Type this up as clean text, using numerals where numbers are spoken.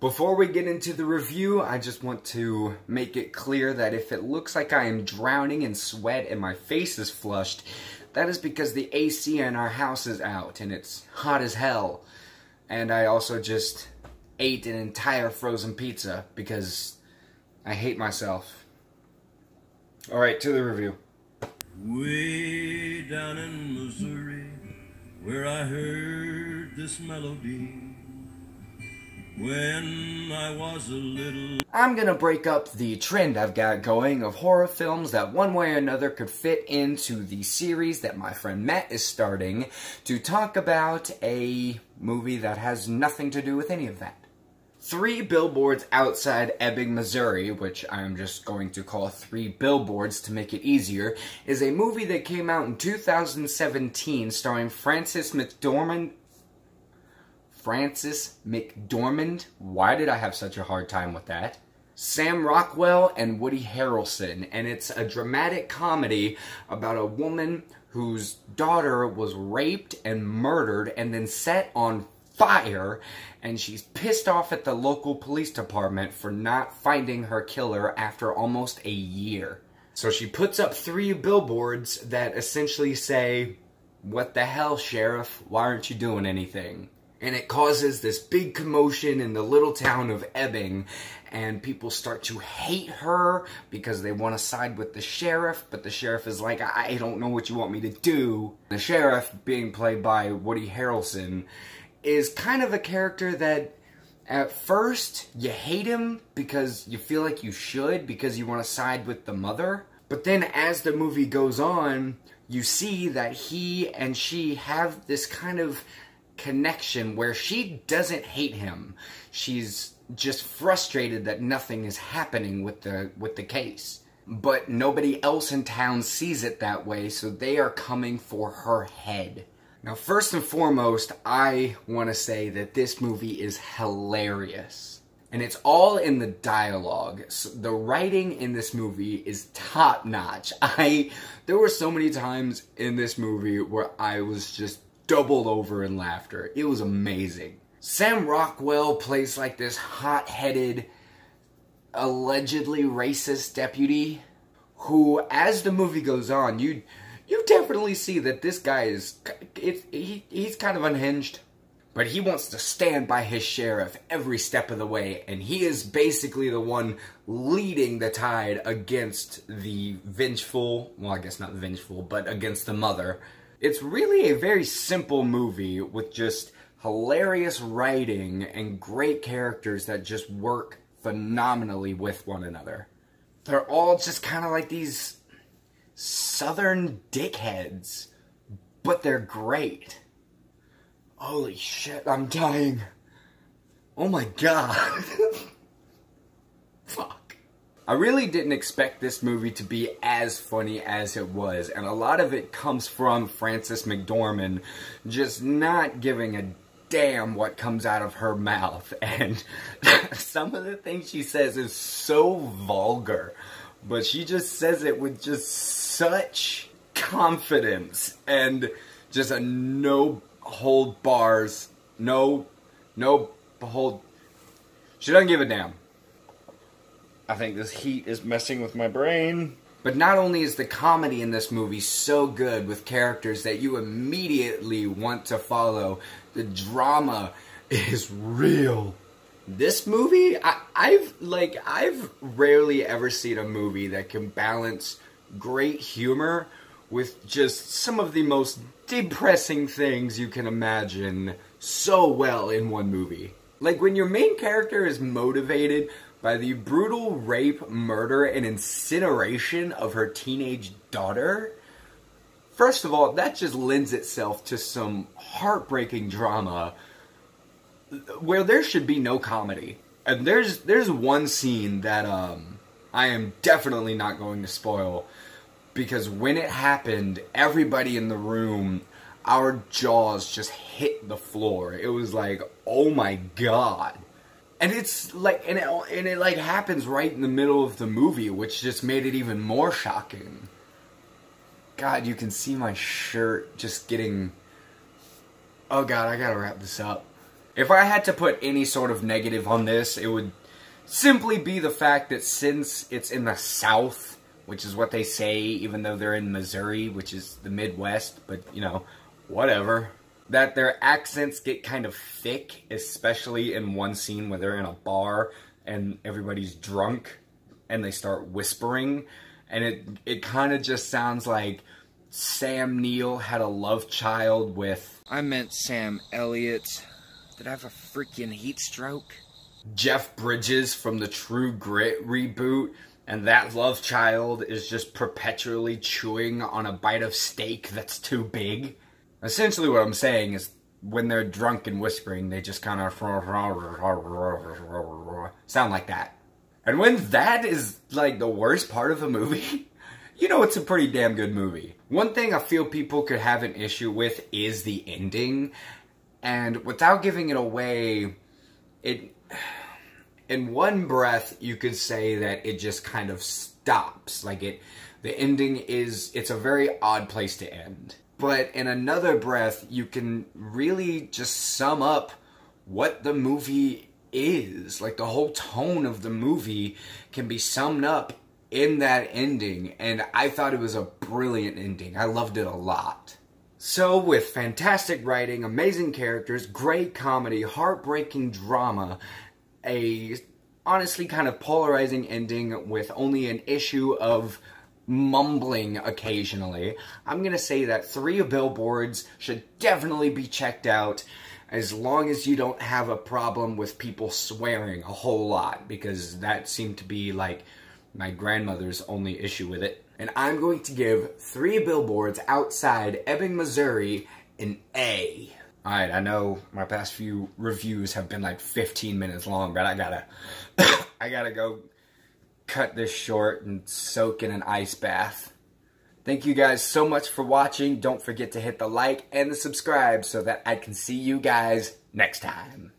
Before we get into the review, I just want to make it clear that if it looks like I am drowning in sweat and my face is flushed, that is because the AC in our house is out and it's hot as hell. And I also just ate an entire frozen pizza because I hate myself. Alright, to the review. Way down in Missouri, where I heard this melody when I was a little... I'm gonna break up the trend I've got going of horror films that one way or another could fit into the series that my friend Matt is starting to talk about a movie that has nothing to do with any of that. 3 Billboards Outside Ebbing, Missouri, which I'm just going to call 3 Billboards to make it easier, is a movie that came out in 2017 starring Frances McDormand. Why did I have such a hard time with that? Sam Rockwell and Woody Harrelson, and it's a dramatic comedy about a woman whose daughter was raped and murdered and then set on fire, and she's pissed off at the local police department for not finding her killer after almost a year. So she puts up 3 billboards that essentially say, "What the hell, Sheriff? Why aren't you doing anything?" And it causes this big commotion in the little town of Ebbing, and people start to hate her because they want to side with the sheriff, but the sheriff is like, "I don't know what you want me to do." The sheriff, being played by Woody Harrelson, is kind of a character that at first you hate him because you feel like you should because you want to side with the mother. But then as the movie goes on, you see that he and she have this kind of connection where she doesn't hate him. She's just frustrated that nothing is happening with the case. But nobody else in town sees it that way, so they are coming for her head. Now, first and foremost, I want to say that this movie is hilarious. And it's all in the dialogue. So the writing in this movie is top-notch. There were so many times in this movie where I was just doubled over in laughter. It was amazing. Sam Rockwell plays like this hot-headed, allegedly racist deputy who, as the movie goes on, you definitely see that this guy is, he's kind of unhinged. But he wants to stand by his sheriff every step of the way, and he is basically the one leading the tide against the vengeful, well, I guess not vengeful, but against the mother. It's really a very simple movie with just hilarious writing and great characters that just work phenomenally with one another. They're all just kind of like these southern dickheads, but they're great. Holy shit, I'm dying. Oh my god. Fuck. I really didn't expect this movie to be as funny as it was, and a lot of it comes from Frances McDormand just not giving a damn what comes out of her mouth, and some of the things she says is so vulgar, but she just says it with just such confidence and just a no hold bars, she doesn't give a damn. I think this heat is messing with my brain. But not only is the comedy in this movie so good with characters that you immediately want to follow, the drama is real. This movie, I've rarely ever seen a movie that can balance great humor with just some of the most depressing things you can imagine so well in one movie. Like when your main character is motivated by the brutal rape, murder, and incineration of her teenage daughter. First of all, that just lends itself to some heartbreaking drama where there should be no comedy. And there's one scene that I am definitely not going to spoil, because when it happened, everybody in the room, our jaws just hit the floor. It was like, oh my god. And it's like, and it like happens right in the middle of the movie, which just made it even more shocking. God, you can see my shirt just getting... Oh god, I gotta wrap this up. If I had to put any sort of negative on this, it would simply be the fact that since it's in the South, which is what they say, even though they're in Missouri, which is the Midwest, but, you know, whatever, that their accents get kind of thick, especially in one scene where they're in a bar and everybody's drunk and they start whispering, and it kind of just sounds like Sam Neill had a love child with... I meant Sam Elliott. Did I have a freaking heat stroke? Jeff Bridges from the True Grit reboot, and that love child is just perpetually chewing on a bite of steak that's too big. Essentially what I'm saying is, when they're drunk and whispering, they just kind of sound like that. And when that is, like, the worst part of a movie, you know it's a pretty damn good movie. One thing I feel people could have an issue with is the ending. And without giving it away, in one breath, you could say that it just kind of stops. Like, the ending it's a very odd place to end. But in another breath, you can really just sum up what the movie is. Like, the whole tone of the movie can be summed up in that ending, and I thought it was a brilliant ending. I loved it a lot. So, with fantastic writing, amazing characters, great comedy, heartbreaking drama, a honestly kind of polarizing ending with only an issue of mumbling occasionally, I'm gonna say that 3 Billboards should definitely be checked out, as long as you don't have a problem with people swearing a whole lot, because that seemed to be like my grandmother's only issue with it. And I'm going to give 3 Billboards Outside Ebbing, Missouri an A. Alright, I know my past few reviews have been like 15 minutes long, but I gotta go cut this short and soak in an ice bath. Thank you guys so much for watching. Don't forget to hit the like and the subscribe so that I can see you guys next time.